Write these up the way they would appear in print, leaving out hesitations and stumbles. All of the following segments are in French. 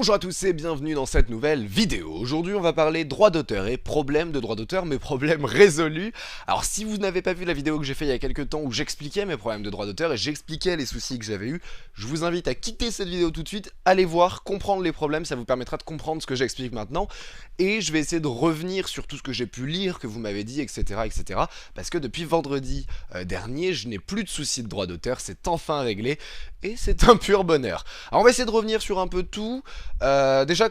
Bonjour à tous et bienvenue dans cette nouvelle vidéo. Aujourd'hui on va parler droit d'auteur et problèmes de droit d'auteur, mais problèmes résolus. Alors si vous n'avez pas vu la vidéo que j'ai fait il y a quelques temps où j'expliquais mes problèmes de droit d'auteur et j'expliquais les soucis que j'avais eu, je vous invite à quitter cette vidéo tout de suite, allez voir, comprendre les problèmes, ça vous permettra de comprendre ce que j'explique maintenant. Et je vais essayer de revenir sur tout ce que j'ai pu lire, que vous m'avez dit, etc. etc. Parce que depuis vendredi dernier, je n'ai plus de soucis de droit d'auteur, c'est enfin réglé et c'est un pur bonheur. Alors on va essayer de revenir sur un peu tout. Déjà,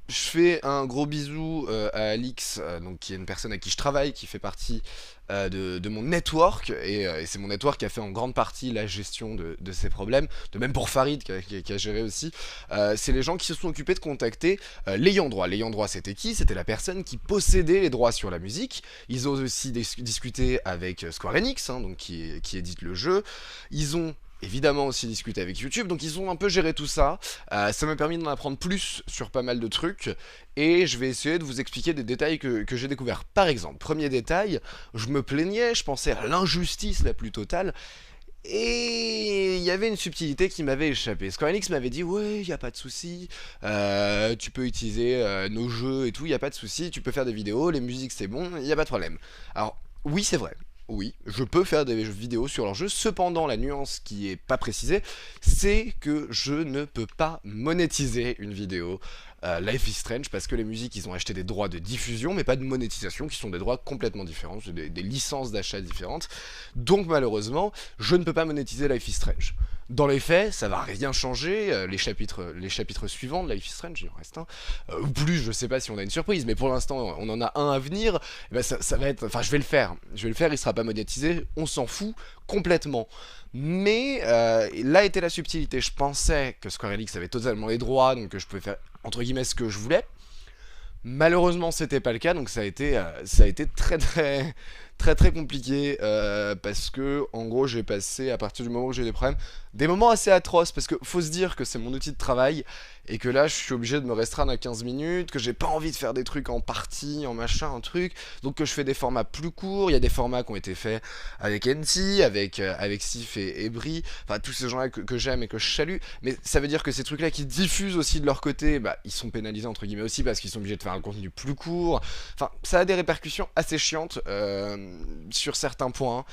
je fais un gros bisou à Alix, donc, qui est une personne à qui je travaille, qui fait partie de mon network, et c'est mon network qui a fait en grande partie la gestion de ces problèmes, de même pour Farid qui a géré aussi. C'est les gens qui se sont occupés de contacter l'ayant droit. L'ayant droit, c'était qui? C'était la personne qui possédait les droits sur la musique. Ils ont aussi discuté avec Square Enix, hein, donc qui édite le jeu. Ils ont évidemment aussi discuter avec YouTube, donc ils ont un peu géré tout ça. Ça m'a permis d'en apprendre plus sur pas mal de trucs, et je vais essayer de vous expliquer des détails que j'ai découverts. Par exemple, premier détail, je me plaignais, je pensais à l'injustice la plus totale, et il y avait une subtilité qui m'avait échappé. Square Enix m'avait dit ouais, il y a pas de souci, tu peux utiliser nos jeux et tout, il y a pas de souci, tu peux faire des vidéos, les musiques c'est bon, il y a pas de problème. Alors oui, c'est vrai. Oui, je peux faire des vidéos sur leur jeu, cependant la nuance qui est pas précisée, c'est que je ne peux pas monétiser une vidéo Life is Strange, parce que les musiques, ils ont acheté des droits de diffusion, mais pas de monétisation, qui sont des droits complètement différents, des licences d'achat différentes, donc malheureusement, je ne peux pas monétiser Life is Strange. Dans les faits, ça va rien changer, les chapitres suivants de Life is Strange, il en reste un, ou plus, je sais pas si on a une surprise, mais pour l'instant, on en a un à venir, et ben ça va être, enfin je vais le faire, il sera pas monétisé, on s'en fout complètement. Mais là était la subtilité, je pensais que Square Enix avait totalement les droits, donc que je pouvais faire entre guillemets ce que je voulais. Malheureusement c'était pas le cas, donc ça a été très compliqué, parce que en gros j'ai passé, à partir du moment où j'ai des problèmes, des moments assez atroces, parce que faut se dire que c'est mon outil de travail, et que là je suis obligé de me restreindre à 15 minutes, que j'ai pas envie de faire des trucs en partie, en machin, un truc, donc que je fais des formats plus courts. Il y a des formats qui ont été faits avec NT, avec Sif et Brie, enfin tous ces gens-là que j'aime et que je salue, mais ça veut dire que ces trucs-là qui diffusent aussi de leur côté, bah ils sont pénalisés entre guillemets aussi, parce qu'ils sont obligés de faire un contenu plus court, enfin ça a des répercussions assez chiantes sur certains points.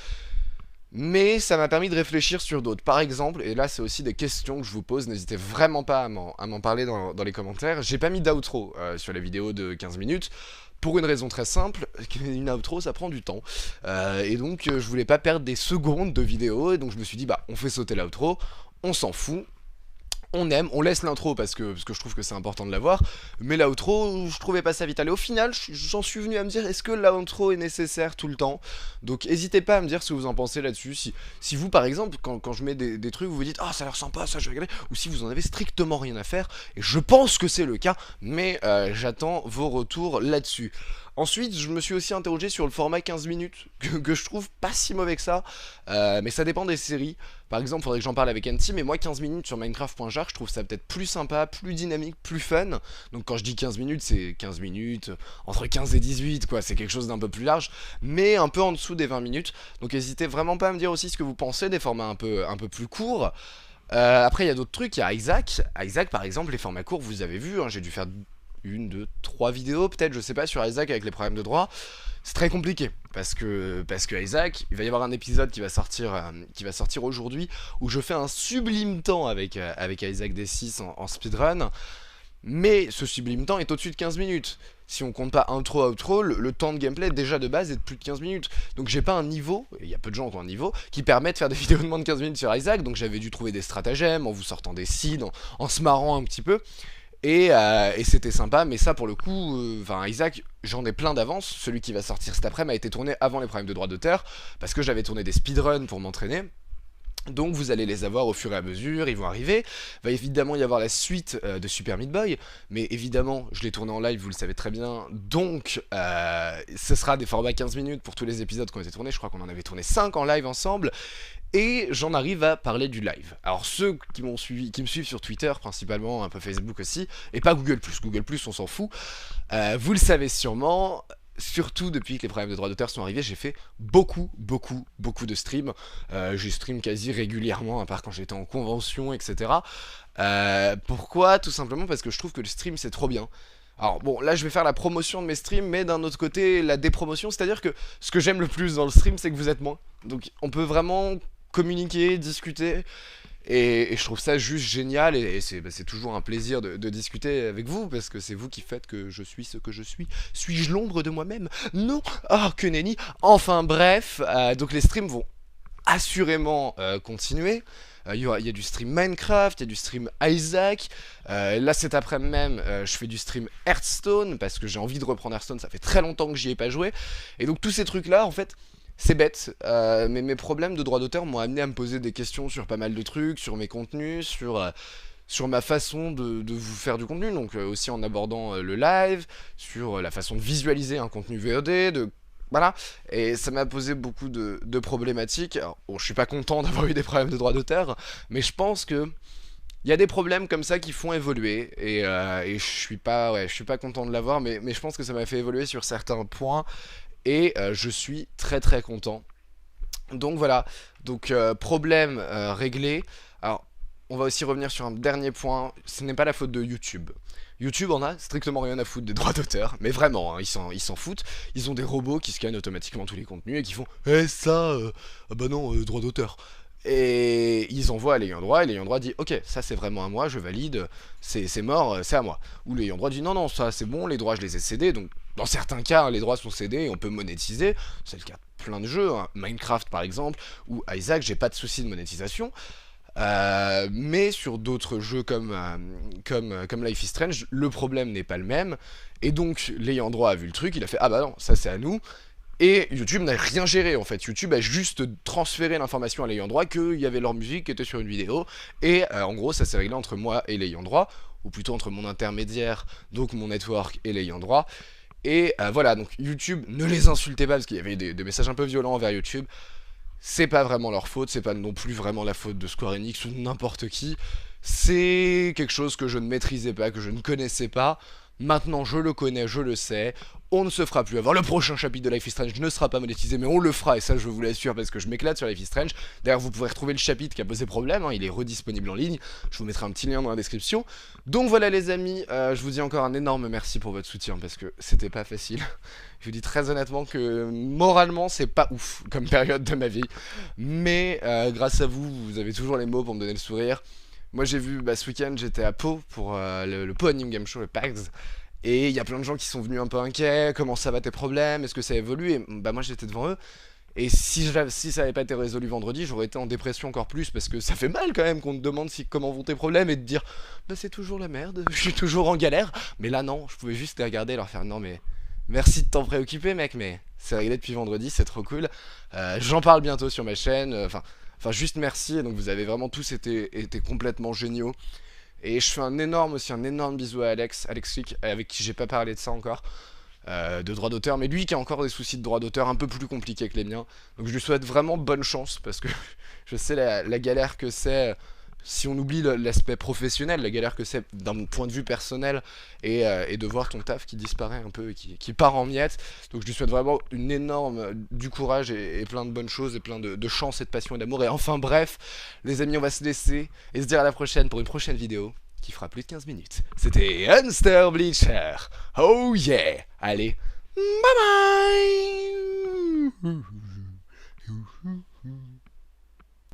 Mais ça m'a permis de réfléchir sur d'autres. Par exemple, et là c'est aussi des questions que je vous pose, n'hésitez vraiment pas à m'en parler dans les commentaires. J'ai pas mis d'outro sur la vidéo de 15 minutes, pour une raison très simple, une outro ça prend du temps. Et donc je voulais pas perdre des secondes de vidéo, et donc je me suis dit bah on fait sauter l'outro, on s'en fout. On laisse l'intro parce que je trouve que c'est important de l'avoir, mais l'outro, je trouvais pas ça vital. Et au final, j'en suis venu à me dire, est-ce que l'outro est nécessaire tout le temps? Donc n'hésitez pas à me dire ce que vous en pensez là-dessus. Si vous, par exemple, quand je mets des trucs, vous vous dites, ah ça a l'air sympa, ça je vais regarder, ou si vous en avez strictement rien à faire, et je pense que c'est le cas, mais j'attends vos retours là-dessus. Ensuite, je me suis aussi interrogé sur le format 15 minutes, que je trouve pas si mauvais que ça, mais ça dépend des séries. Par exemple, il faudrait que j'en parle avec Anti, mais moi 15 minutes sur Minecraft.jar, je trouve ça peut-être plus sympa, plus dynamique, plus fun. Donc quand je dis 15 minutes, c'est 15 minutes, entre 15 et 18, quoi, c'est quelque chose d'un peu plus large, mais un peu en dessous des 20 minutes. Donc n'hésitez vraiment pas à me dire aussi ce que vous pensez des formats un peu plus courts. Après, il y a d'autres trucs, il y a Isaac. Isaac, par exemple, les formats courts, vous avez vu, hein, j'ai dû faire une, deux, trois vidéos peut-être, je sais pas, sur Isaac avec les problèmes de droit. C'est très compliqué, parce que Isaac, il va y avoir un épisode qui va sortir aujourd'hui, où je fais un sublime temps avec Isaac D6 en speedrun, mais ce sublime temps est au-dessus de 15 minutes. Si on compte pas intro, outro, le temps de gameplay déjà de base est de plus de 15 minutes. Donc j'ai pas un niveau, et il y a peu de gens qui ont un niveau, qui permet de faire des vidéos de moins de 15 minutes sur Isaac, donc j'avais dû trouver des stratagèmes, en vous sortant des seeds, en se marrant un petit peu. Et c'était sympa, mais ça pour le coup, enfin Isaac, j'en ai plein d'avance. Celui qui va sortir cet après-midi a été tourné avant les problèmes de droit d'auteur, parce que j'avais tourné des speedruns pour m'entraîner. Donc vous allez les avoir au fur et à mesure, ils vont arriver. Va évidemment y avoir la suite de Super Meat Boy, mais évidemment je l'ai tourné en live, vous le savez très bien, donc ce sera des formats 15 minutes pour tous les épisodes qui ont été tournés. Je crois qu'on en avait tourné 5 en live ensemble. Et j'en arrive à parler du live. Alors ceux qui me suivent sur Twitter principalement, un peu Facebook aussi, et pas Google+, on s'en fout, vous le savez sûrement, surtout depuis que les problèmes de droits d'auteur sont arrivés, j'ai fait beaucoup de streams. Je stream quasi régulièrement, à part quand j'étais en convention, etc. Pourquoi? Tout simplement parce que je trouve que le stream c'est trop bien. Alors bon, là je vais faire la promotion de mes streams, mais d'un autre côté la dépromotion, c'est-à-dire que ce que j'aime le plus dans le stream, c'est que vous êtes moins. Donc on peut vraiment communiquer, discuter, et je trouve ça juste génial, et c'est toujours un plaisir de discuter avec vous, parce que c'est vous qui faites que je suis ce que je suis. Suis-je l'ombre de moi-même? Non. Oh, que nenni. Enfin bref, donc les streams vont assurément continuer. Il y a du stream Minecraft, il y a du stream Isaac. Là cet après-midi même, je fais du stream Hearthstone, parce que j'ai envie de reprendre Hearthstone, ça fait très longtemps que j'y ai pas joué. Et donc tous ces trucs-là, en fait, c'est bête, mais mes problèmes de droit d'auteur m'ont amené à me poser des questions sur pas mal de trucs, sur mes contenus, sur ma façon de vous faire du contenu, donc aussi en abordant le live, sur la façon de visualiser un contenu VOD, voilà, et ça m'a posé beaucoup de problématiques. Alors, bon, je suis pas content d'avoir eu des problèmes de droit d'auteur, mais je pense que il y a des problèmes comme ça qui font évoluer, et je suis pas content de l'avoir, mais je pense que ça m'a fait évoluer sur certains points, et je suis très content. Donc voilà, donc problème réglé. Alors on va aussi revenir sur un dernier point, ce n'est pas la faute de YouTube. YouTube en a strictement rien à foutre des droits d'auteur, mais vraiment, hein, ils s'en foutent. Ils ont des robots qui scannent automatiquement tous les contenus et qui font eh ça, ah bah non, droit d'auteur. Et ils envoient à l'ayant droit, et l'ayant droit dit ok, ça c'est vraiment à moi, je valide, c'est mort, c'est à moi. Ou l'ayant droit dit non, non, ça c'est bon, les droits je les ai cédés, donc dans certains cas, les droits sont cédés et on peut monétiser, c'est le cas de plein de jeux, hein. Minecraft par exemple, ou Isaac, j'ai pas de souci de monétisation. Mais sur d'autres jeux comme Life is Strange, le problème n'est pas le même, et donc l'ayant droit a vu le truc, il a fait ah bah non, ça c'est à nous. Et YouTube n'a rien géré en fait, YouTube a juste transféré l'information à l'ayant droit qu'il y avait leur musique qui était sur une vidéo, et en gros ça s'est réglé entre moi et l'ayant droit, ou plutôt entre mon intermédiaire, donc mon network et l'ayant droit. Et voilà, donc YouTube, ne les insultez pas parce qu'il y avait des messages un peu violents envers YouTube. C'est pas vraiment leur faute, c'est pas non plus vraiment la faute de Square Enix ou de n'importe qui. C'est quelque chose que je ne maîtrisais pas, que je ne connaissais pas. Maintenant je le connais, je le sais. On ne se fera plus avoir. Le prochain chapitre de Life is Strange ne sera pas monétisé, mais on le fera, et ça je vous l'assure parce que je m'éclate sur Life is Strange. D'ailleurs vous pourrez retrouver le chapitre qui a posé problème, hein, il est redisponible en ligne. Je vous mettrai un petit lien dans la description. Donc voilà les amis, je vous dis encore un énorme merci pour votre soutien parce que c'était pas facile. Je vous dis très honnêtement que moralement c'est pas ouf comme période de ma vie. Mais grâce à vous, vous avez toujours les mots pour me donner le sourire. Moi j'ai vu, ce week-end j'étais à Pau pour le Pau Anime Game Show, le PAX. Et il y a plein de gens qui sont venus un peu inquiets, comment ça va tes problèmes, est-ce que ça évolue? Et moi j'étais devant eux. Et si ça n'avait pas été résolu vendredi, j'aurais été en dépression encore plus, parce que ça fait mal quand même qu'on te demande comment vont tes problèmes et de dire bah c'est toujours la merde, je suis toujours en galère. Mais là non, je pouvais juste les regarder et leur faire non mais merci de t'en préoccuper mec, mais c'est réglé depuis vendredi, c'est trop cool. J'en parle bientôt sur ma chaîne, enfin juste merci, et donc vous avez vraiment tous été complètement géniaux. Et je fais un énorme bisou à Alex Crick, avec qui j'ai pas parlé de ça encore, de droit d'auteur, mais lui qui a encore des soucis de droit d'auteur un peu plus compliqués que les miens. Donc je lui souhaite vraiment bonne chance, parce que je sais la galère que c'est, si on oublie l'aspect professionnel, la galère que c'est d'un point de vue personnel, et de voir ton taf qui disparaît un peu, et qui part en miettes. Donc je lui souhaite vraiment une énorme, du courage, et plein de bonnes choses, et plein de chance, et de passion, et d'amour. Et enfin bref, les amis, on va se laisser, et se dire à la prochaine pour une prochaine vidéo, qui fera plus de 15 minutes. C'était Unster Bleacher. Oh yeah. Allez, bye bye.